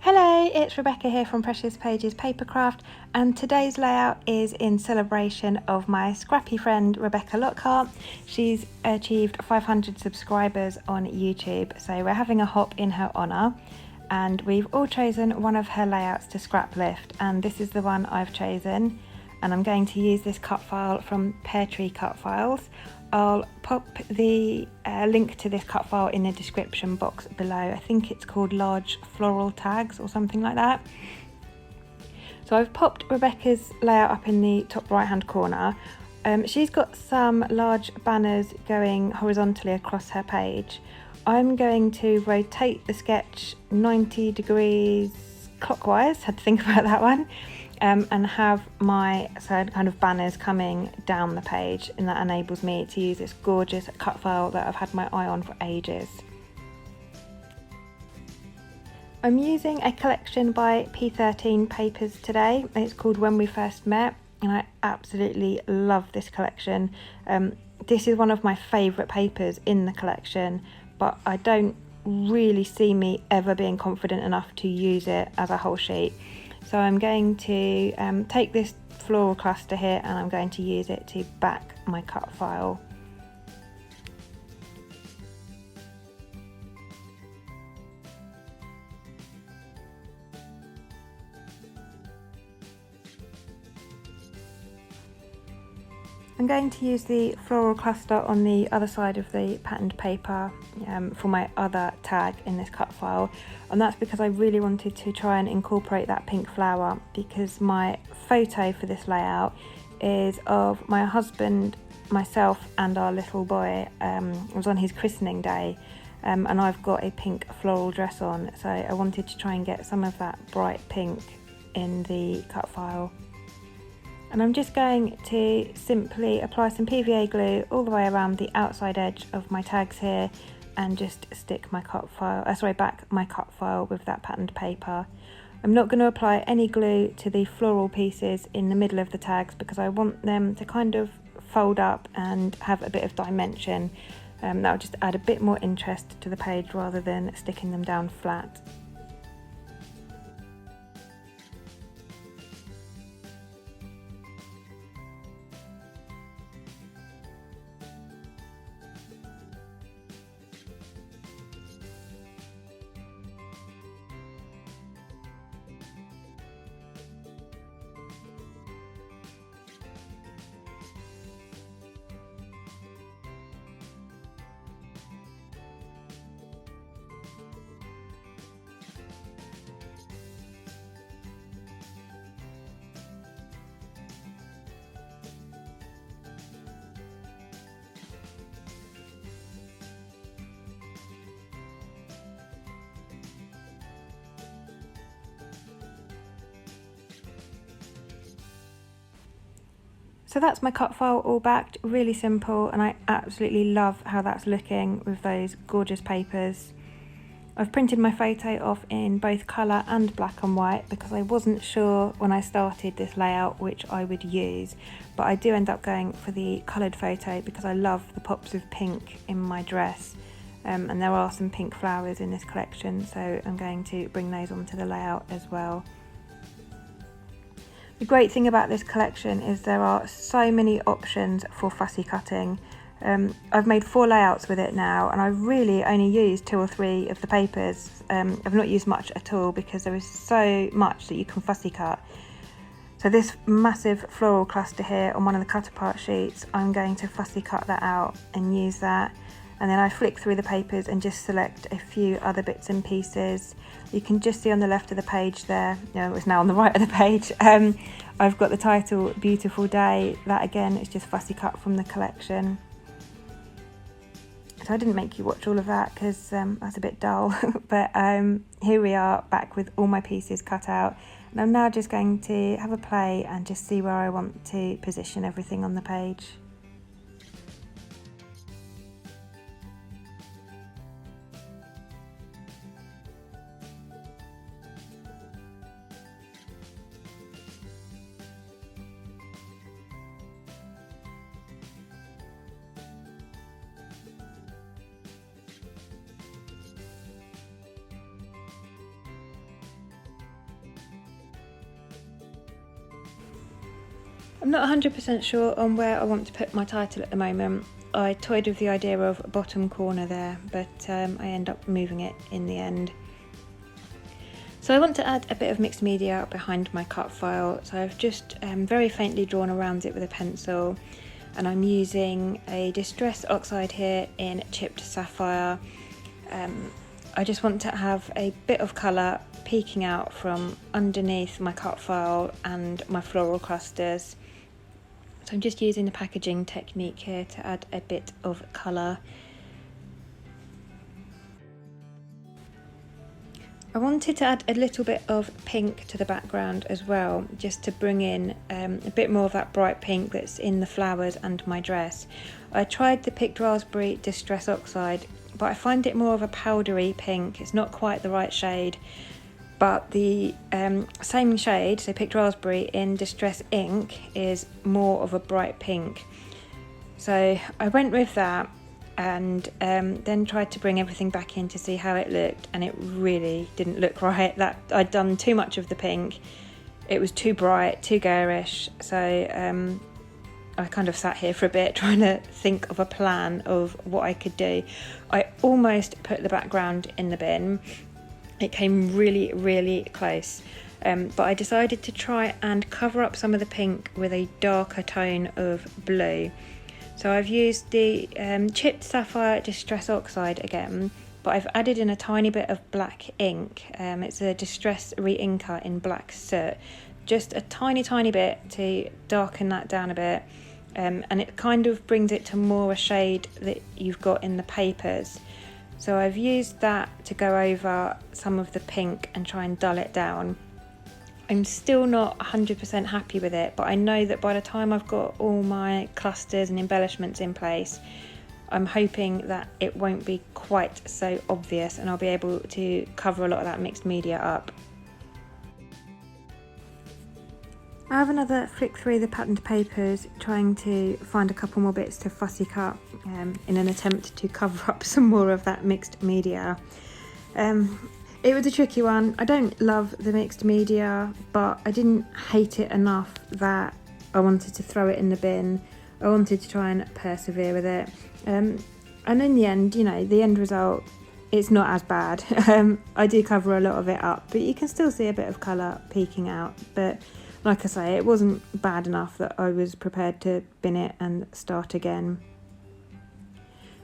Hello, it's Rebecca here from Precious Pages Papercraft, and today's layout is in celebration of my scrappy friend Rebecca Lockhart. She's achieved 500 subscribers on YouTube, so we're having a hop in her honour, and we've all chosen one of her layouts to scrap lift, and this is the one I've chosen, and I'm going to use this cut file from Peartree Cutfiles. I'll pop the link to this cut file in the description box below. I think it's called Large Floral Tags or something like that. So I've popped Rebecca's layout up in the top right hand corner. She's got some large banners going horizontally across her page. I'm going to rotate the sketch 90 degrees clockwise, had to think about that one. And have my kind of banners coming down the page, and that enables me to use this gorgeous cut file that I've had my eye on for ages. I'm using a collection by P13 papers today. It's called When We First Met, and I absolutely love this collection. This is one of my favourite papers in the collection, but I don't really see me ever being confident enough to use it as a whole sheet. So I'm going to take this floral cluster here and I'm going to use it to back my cut file. I'm going to use the floral cluster on the other side of the patterned paper for my other tag in this cut file, and that's because I really wanted to try and incorporate that pink flower, because my photo for this layout is of my husband, myself and our little boy. It was on his christening day, and I've got a pink floral dress on, so I wanted to try and get some of that bright pink in the cut file. And I'm just going to simply apply some PVA glue all the way around the outside edge of my tags here, and just stick my back my cut file with that patterned paper. I'm not going to apply any glue to the floral pieces in the middle of the tags because I want them to kind of fold up and have a bit of dimension. That will just add a bit more interest to the page rather than sticking them down flat. So that's my cut file all backed, really simple, and I absolutely love how that's looking with those gorgeous papers. I've printed my photo off in both colour and black and white because I wasn't sure when I started this layout which I would use, but I do end up going for the coloured photo because I love the pops of pink in my dress, and there are some pink flowers in this collection, so I'm going to bring those onto the layout as well. The great thing about this collection is there are so many options for fussy cutting. I've made 4 layouts with it now, and I really only used 2 or 3 of the papers. I've not used much at all because there is so much that you can fussy cut. So this massive floral cluster here on one of the cut apart sheets, I'm going to fussy cut that out and use that. And then I flick through the papers and just select a few other bits and pieces. You can just see on the left of the page there, it's now on the right of the page, I've got the title Beautiful Day. That again is just fussy cut from the collection. So I didn't make you watch all of that because that's a bit dull, but here we are back with all my pieces cut out. And I'm now just going to have a play and just see where I want to position everything on the page. I'm not 100% sure on where I want to put my title at the moment. I toyed with the idea of bottom corner there, but I end up moving it in the end. So I want to add a bit of mixed media behind my cut file, so I've just very faintly drawn around it with a pencil, and I'm using a Distress Oxide here in Chipped Sapphire. I just want to have a bit of colour peeking out from underneath my cut file and my floral clusters. So I'm just using the packaging technique here to add a bit of colour. I wanted to add a little bit of pink to the background as well, just to bring in a bit more of that bright pink that's in the flowers and my dress. I tried the Picked Raspberry Distress Oxide, but I find it more of a powdery pink. It's not quite the right shade, but the same shade, so Picked Raspberry in Distress Ink, is more of a bright pink. So I went with that, and then tried to bring everything back in to see how it looked, and it really didn't look right. That I'd done too much of the pink. It was too bright, too garish, so I kind of sat here for a bit trying to think of a plan of what I could do. I almost put the background in the bin. It came really, really close, but I decided to try and cover up some of the pink with a darker tone of blue. So I've used the Chipped Sapphire Distress Oxide again, but I've added in a tiny bit of black ink. It's a Distress Re-Inker in Black Soot. Just a tiny bit to darken that down a bit, and it kind of brings it to more a shade that you've got in the papers. So I've used that to go over some of the pink and try and dull it down. I'm still not 100% happy with it, but I know that by the time I've got all my clusters and embellishments in place, I'm hoping that it won't be quite so obvious and I'll be able to cover a lot of that mixed media up. I have another flick through the patterned papers, trying to find a couple more bits to fussy cut in an attempt to cover up some more of that mixed media. It was a tricky one. I don't love the mixed media, but I didn't hate it enough that I wanted to throw it in the bin. I wanted to try and persevere with it. And in the end, you know, the end result, it's not as bad. I do cover a lot of it up, but you can still see a bit of colour peeking out. But like I say, it wasn't bad enough that I was prepared to bin it and start again.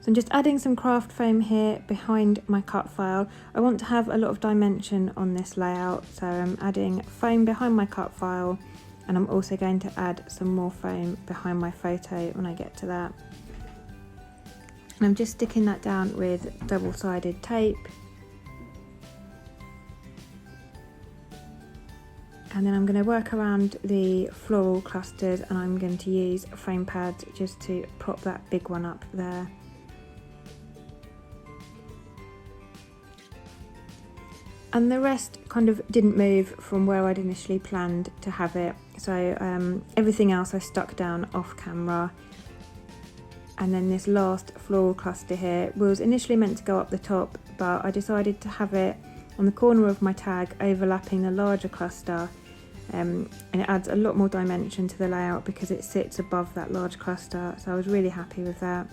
So I'm just adding some craft foam here behind my cut file. I want to have a lot of dimension on this layout, so I'm adding foam behind my cut file, and I'm also going to add some more foam behind my photo when I get to that. And I'm just sticking that down with double-sided tape. And then I'm going to work around the floral clusters, and I'm going to use foam pads just to prop that big one up there. And the rest kind of didn't move from where I'd initially planned to have it. So everything else I stuck down off camera. And then this last floral cluster here was initially meant to go up the top, but I decided to have it on the corner of my tag overlapping the larger cluster. And it adds a lot more dimension to the layout because it sits above that large cluster. So I was really happy with that.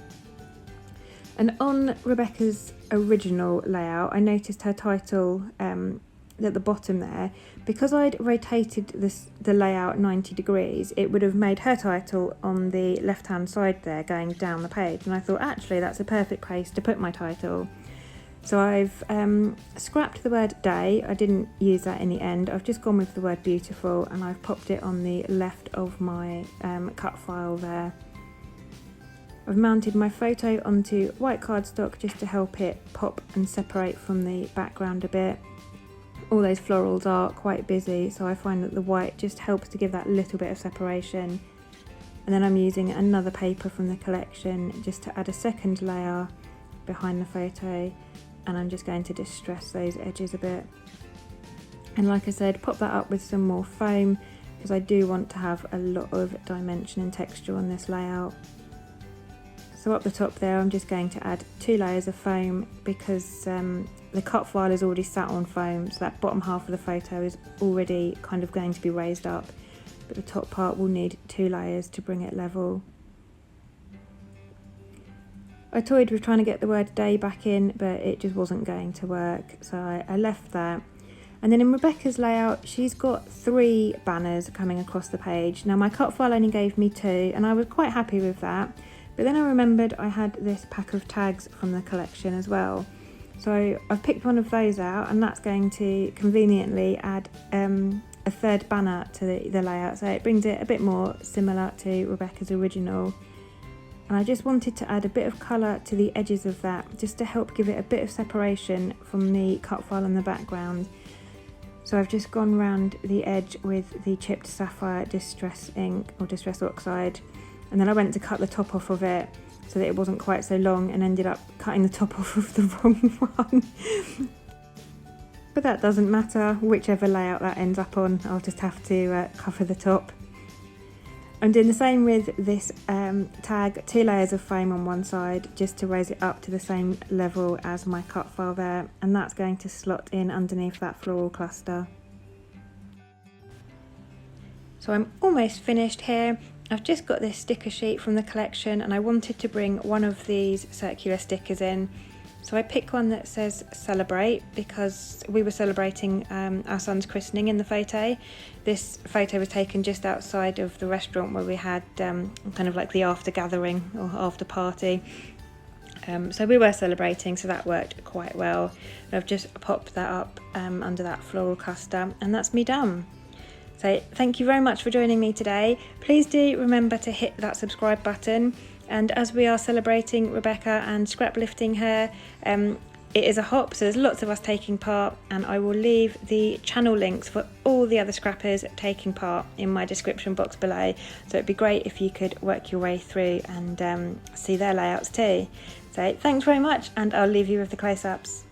And on Rebecca's original layout, I noticed her title at the bottom there. Because I'd rotated the layout 90 degrees, it would have made her title on the left-hand side there going down the page. And I thought, actually, that's a perfect place to put my title. So I've scrapped the word day. I didn't use that in the end. I've just gone with the word beautiful, and I've popped it on the left of my cut file there. I've mounted my photo onto white cardstock just to help it pop and separate from the background a bit. All those florals are quite busy, so I find that the white just helps to give that little bit of separation. And then I'm using another paper from the collection just to add a second layer behind the photo, and I'm just going to distress those edges a bit. And like I said, pop that up with some more foam because I do want to have a lot of dimension and texture on this layout. So up the top there, I'm just going to add 2 layers of foam because the cut file is already sat on foam, so that bottom half of the photo is already kind of going to be raised up. but the top part will need 2 layers to bring it level. I toyed with trying to get the word day back in, but it just wasn't going to work, so I left that. And then in Rebecca's layout, she's got 3 banners coming across the page. Now my cut file only gave me 2, and I was quite happy with that. But then I remembered I had this pack of tags from the collection as well. So I've picked one of those out, and that's going to conveniently add a 3rd banner to the layout. So it brings it a bit more similar to Rebecca's original. And I just wanted to add a bit of colour to the edges of that, just to help give it a bit of separation from the cut file in the background. So I've just gone round the edge with the chipped sapphire distress ink or distress oxide, and then I went to cut the top off of it so that it wasn't quite so long, and ended up cutting the top off of the wrong one. But that doesn't matter, whichever layout that ends up on, I'll just have to cover the top. I'm doing the same with this tag, 2 layers of foam on one side just to raise it up to the same level as my cut file there, and that's going to slot in underneath that floral cluster. So I'm almost finished here. I've just got this sticker sheet from the collection, and I wanted to bring one of these circular stickers in. So I picked one that says celebrate, because we were celebrating our son's christening in the photo. This photo was taken just outside of the restaurant where we had kind of like the after gathering or after party. So we were celebrating, so that worked quite well. And I've just popped that up under that floral cluster, and that's me done. So thank you very much for joining me today. Please do remember to hit that subscribe button. And as we are celebrating Rebecca and scrap lifting her, it is a hop, so there's lots of us taking part, and I will leave the channel links for all the other scrappers taking part in my description box below. So it'd be great if you could work your way through and see their layouts too. So thanks very much, and I'll leave you with the close-ups.